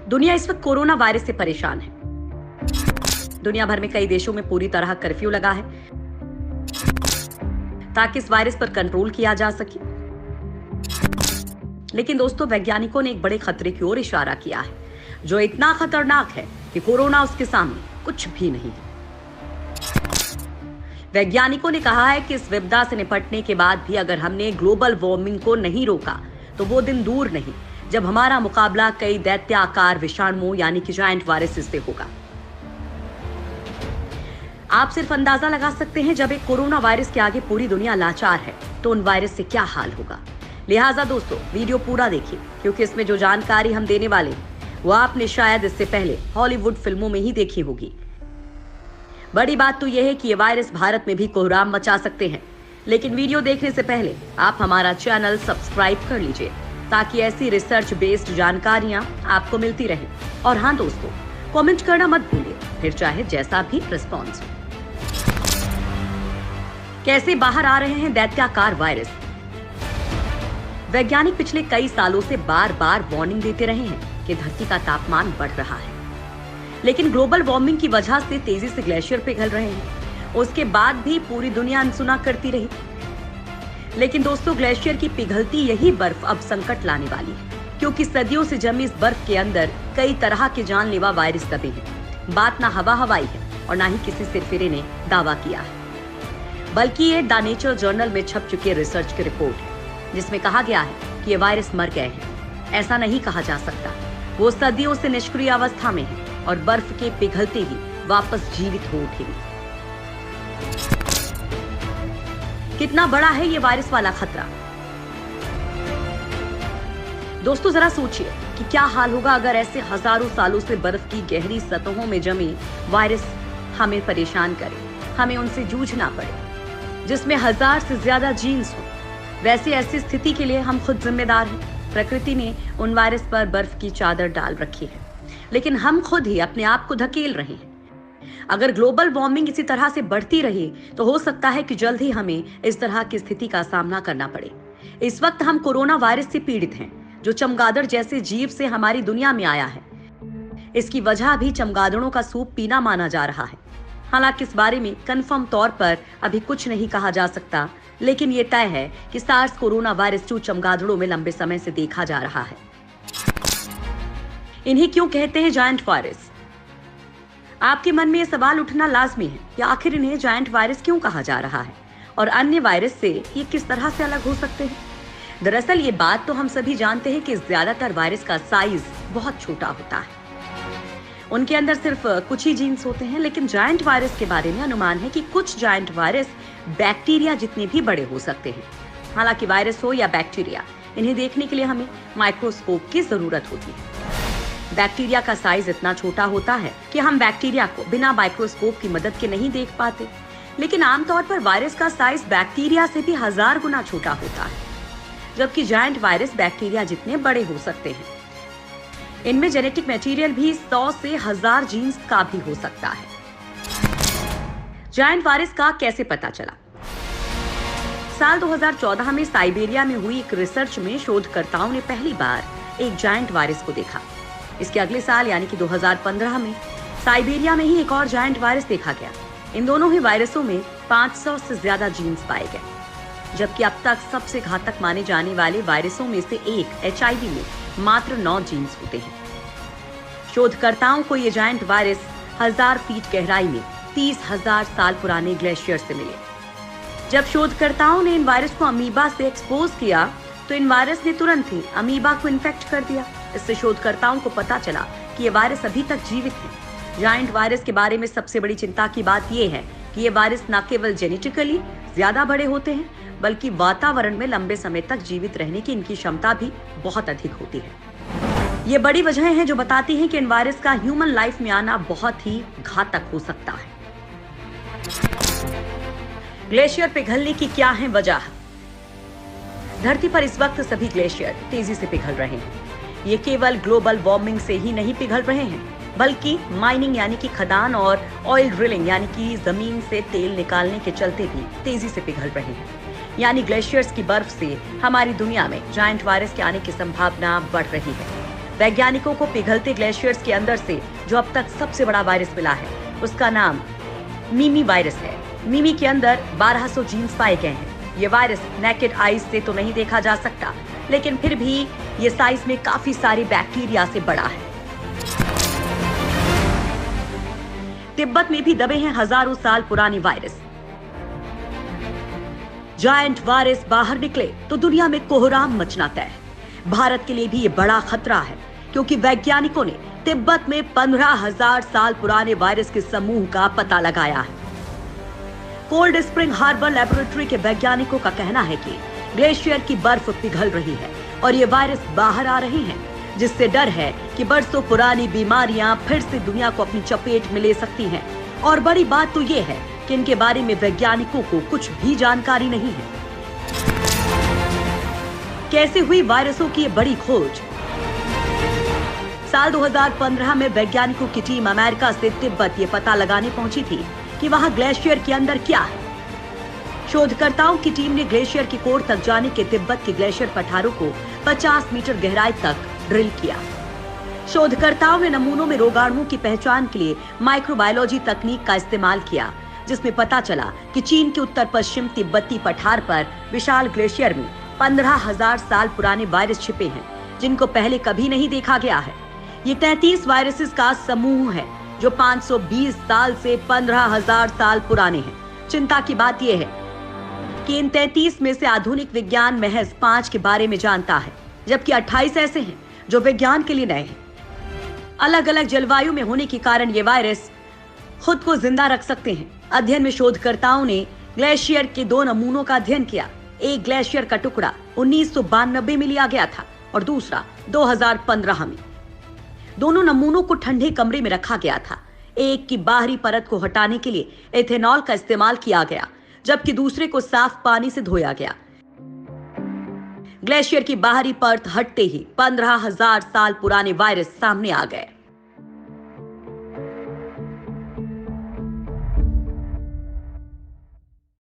दुनिया इस वक्त कोरोना वायरस से परेशान है। दुनिया भर में कई देशों में पूरी तरह कर्फ्यू लगा है ताकि इस वायरस पर कंट्रोल किया जा सके। लेकिन दोस्तों, वैज्ञानिकों ने एक बड़े खतरे की ओर इशारा किया है, जो इतना खतरनाक है कि कोरोना उसके सामने कुछ भी नहीं है। वैज्ञानिकों ने कहा है कि इस विपदा से निपटने के बाद भी अगर हमने ग्लोबल वार्मिंग को नहीं रोका तो वो दिन दूर नहीं जब हमारा मुकाबला कई दैत्याकार विषाणुओं यानी कि जायंट वायरसेस से होगा। आप सिर्फ अंदाजा लगा सकते हैं, जब एक कोरोना वायरस के आगे पूरी दुनिया लाचार है तो उन वायरस से क्या हाल होगा। लिहाजा दोस्तों, वीडियो पूरा देखिए, क्योंकि इसमें जो जानकारी हम देने वाले हैं वो आपने शायद इससे पहले हॉलीवुड फिल्मों में ही देखी होगी। बड़ी बात तो यह है कि ये वायरस भारत में भी कोहराम मचा सकते हैं। लेकिन वीडियो देखने से पहले आप हमारा चैनल सब्सक्राइब कर लीजिए, ताकि ऐसी रिसर्च बेस्ड जानकारियां आपको मिलती रहे। और हाँ दोस्तों, कमेंट करना मत भूलिए, फिर चाहे जैसा भी रिस्पॉन्स हो। कैसे बाहर आ रहे हैं दैत्याकार वायरस। वैज्ञानिक पिछले कई सालों से बार बार वार्निंग देते रहे हैं कि धरती का तापमान बढ़ रहा है, लेकिन ग्लोबल वार्मिंग की वजह से तेजी से ग्लेशियर पिघल रहे हैं। उसके बाद भी पूरी दुनिया अनसुना करती रही। लेकिन दोस्तों, ग्लेशियर की पिघलती यही बर्फ अब संकट लाने वाली है, क्योंकि सदियों से जमी इस बर्फ के अंदर कई तरह के जानलेवा वायरस दबे हैं। बात ना हवा हवाई है और ना ही किसी सिरफिरे ने दावा किया है, बल्कि ये द नेचर जर्नल में छप चुकी रिसर्च की रिपोर्ट है, जिसमें कहा गया है कि ये वायरस मर गए हैं। ऐसा नहीं कहा जा सकता। वो सदियों से निष्क्रिय अवस्था में है और बर्फ के पिघलते ही वापस जीवित हो उठेंगे। कितना बड़ा है ये वायरस वाला खतरा। दोस्तों, जरा सोचिए कि क्या हाल होगा अगर ऐसे हजारों सालों से बर्फ की गहरी सतहों में जमी वायरस हमें परेशान करे, हमें उनसे जूझना पड़े, जिसमें 1000 से ज्यादा जीन्स हो। वैसे ऐसी स्थिति के लिए हम खुद जिम्मेदार हैं। प्रकृति ने उन वायरस पर बर्फ की चादर डाल रखी है, लेकिन हम खुद ही अपने आप को धकेल रहे हैं। अगर ग्लोबल वार्मिंग इसी तरह से बढ़ती रही तो हो सकता है कि जल्द ही हमें इस तरह की स्थिति का सामना करना पड़े। इस वक्त हम कोरोना वायरस से पीड़ित हैं, जो चमगादड़ जैसे जीव से हमारी दुनिया में आया है। इसकी वजह भी चमगादड़ों का सूप पीना माना जा रहा है। हालांकि इस बारे में कंफर्म तौर पर अभी कुछ नहीं कहा जा सकता, लेकिन ये तय है कि सार्स कोरोना वायरस 2 चमगादड़ों में लंबे समय से देखा जा रहा है। इन्हें क्यों कहते हैं जायंट वायरस? आपके मन में यह सवाल उठना लाजमी है कि आखिर इन्हें जायंट वायरस क्यों कहा जा रहा है और अन्य वायरस से ये किस तरह से अलग हो सकते हैं। दरअसल ये बात तो हम सभी जानते हैं कि ज्यादातर वायरस का साइज बहुत छोटा होता है। उनके अंदर सिर्फ कुछ ही जीन्स होते हैं, लेकिन जायंट वायरस के बारे में अनुमान है कि कुछ जायंट वायरस बैक्टीरिया जितने भी बड़े हो सकते हैं। हालांकि वायरस हो या बैक्टीरिया, इन्हें देखने के लिए हमें माइक्रोस्कोप की जरूरत होती है। बैक्टीरिया का साइज इतना छोटा होता है कि हम बैक्टीरिया को बिना माइक्रोस्कोप की मदद के नहीं देख पाते, लेकिन आमतौर पर वायरस का साइज बैक्टीरिया से भी 1000 गुना छोटा होता है, जबकि जायंट वायरस बैक्टीरिया जितने बड़े हो सकते हैं। इनमें जेनेटिक मटेरियल भी 100 से 1000 जीन्स का भी हो सकता है। जायंट वायरस का कैसे पता चला? साल 2014 में साइबेरिया में हुई एक रिसर्च में शोधकर्ताओं ने पहली बार एक जायंट वायरस को देखा। इसके अगले साल यानी कि 2015 में साइबेरिया में ही एक और जायंट वायरस देखा गया। इन दोनों ही वायरसों में 500 से ज्यादा जीन्स पाए गए, जबकि अब तक सबसे घातक माने जाने वाले वायरसों में से एक HIV में मात्र 9 जीन्स होते हैं। शोधकर्ताओं को ये जायंट वायरस 1000 फीट गहराई में 30,000 साल पुराने ग्लेशियर से मिले। जब शोधकर्ताओं ने इन वायरस को अमीबा से एक्सपोज किया तो इन वायरस ने तुरंत ही अमीबा को इन्फेक्ट कर दिया। इससे शोधकर्ताओं को पता चला कि ये वायरस अभी तक जीवित है। जायंट वायरस के बारे में सबसे बड़ी चिंता की बात यह है कि ये वायरस न केवल जेनेटिकली ज्यादा बड़े होते हैं, बल्कि वातावरण में लंबे समय तक जीवित रहने की इनकी क्षमता भी बहुत अधिक होती है। ये बड़ी वजह है जो बताती हैं कि इन वायरस का ह्यूमन लाइफ में आना बहुत ही घातक हो सकता है। ग्लेशियर पिघलने की क्या है वजह? धरती पर इस वक्त सभी ग्लेशियर तेजी से पिघल रहे हैं। ये केवल ग्लोबल वार्मिंग से ही नहीं पिघल रहे हैं, बल्कि माइनिंग यानी कि खदान और ऑयल ड्रिलिंग यानी कि जमीन से तेल निकालने के चलते भी तेजी से पिघल रहे हैं। यानी ग्लेशियर्स की बर्फ से हमारी दुनिया में जायंट वायरस के आने की संभावना बढ़ रही है। वैज्ञानिकों को पिघलते ग्लेशियर्स के अंदर से जो अब तक सबसे बड़ा वायरस मिला है, उसका नाम मिमी वायरस है। मिमी के अंदर 1200 जीन्स पाए गए हैं। ये वायरस नेकेड आईज से तो नहीं देखा जा सकता, लेकिन फिर भी ये साइज में काफी सारी बैक्टीरिया से बड़ा है। तिब्बत में भी दबे हैं हजारों साल पुराने वायरस। जायंट वायरस बाहर निकले तो दुनिया में कोहराम मचना तय है। भारत के लिए भी ये बड़ा खतरा है, क्योंकि वैज्ञानिकों ने तिब्बत में 15,000 साल पुराने वायरस के समूह का पता लगाया है। कोल्ड स्प्रिंग हार्बर लेबोरेटरी के वैज्ञानिकों का कहना है कि ग्लेशियर की बर्फ पिघल रही है और ये वायरस बाहर आ रहे हैं, जिससे डर है कि बरसों पुरानी बीमारियां फिर से दुनिया को अपनी चपेट में ले सकती हैं। और बड़ी बात तो ये है कि इनके बारे में वैज्ञानिकों को कुछ भी जानकारी नहीं है। कैसे हुई वायरसों की ये बड़ी खोज? साल 2015 में वैज्ञानिकों की टीम अमेरिका से तिब्बत ये पता लगाने पहुंची थी कि वहां ग्लेशियर के अंदर क्या है। शोधकर्ताओं की टीम ने ग्लेशियर की कोर तक जाने के तिब्बत के ग्लेशियर पठारों को 50 मीटर गहराई तक ड्रिल किया। शोधकर्ताओं ने नमूनों में रोगाणुओं की पहचान के लिए माइक्रोबायोलॉजी तकनीक का इस्तेमाल किया, जिसमें पता चला कि चीन के उत्तर पश्चिम तिब्बती पठार पर विशाल ग्लेशियर में 15,000 साल पुराने वायरस छिपे हैं, जिनको पहले कभी नहीं देखा गया है। ये 33 वायरसेस का समूह है जो 520 साल से 15,000 साल पुराने हैं। चिंता की बात यह है कि इन 33 में से आधुनिक विज्ञान महज 5 के बारे में जानता है, जबकि 28 ऐसे हैं जो विज्ञान के लिए नए हैं। अलग अलग जलवायु में होने के कारण ये वायरस खुद को जिंदा रख सकते हैं। अध्ययन में शोधकर्ताओं ने ग्लेशियर के 2 नमूनों का अध्ययन किया। एक ग्लेशियर का टुकड़ा 1992 में लिया गया था और दूसरा 2015 में। दोनों नमूनों को ठंडे कमरे में रखा गया था। एक की बाहरी परत को हटाने के लिए एथेनॉल का इस्तेमाल किया गया, जबकि दूसरे को साफ पानी से धोया गया। ग्लेशियर की बाहरी परत हटते ही 15,000 साल पुराने वायरस सामने आ गए।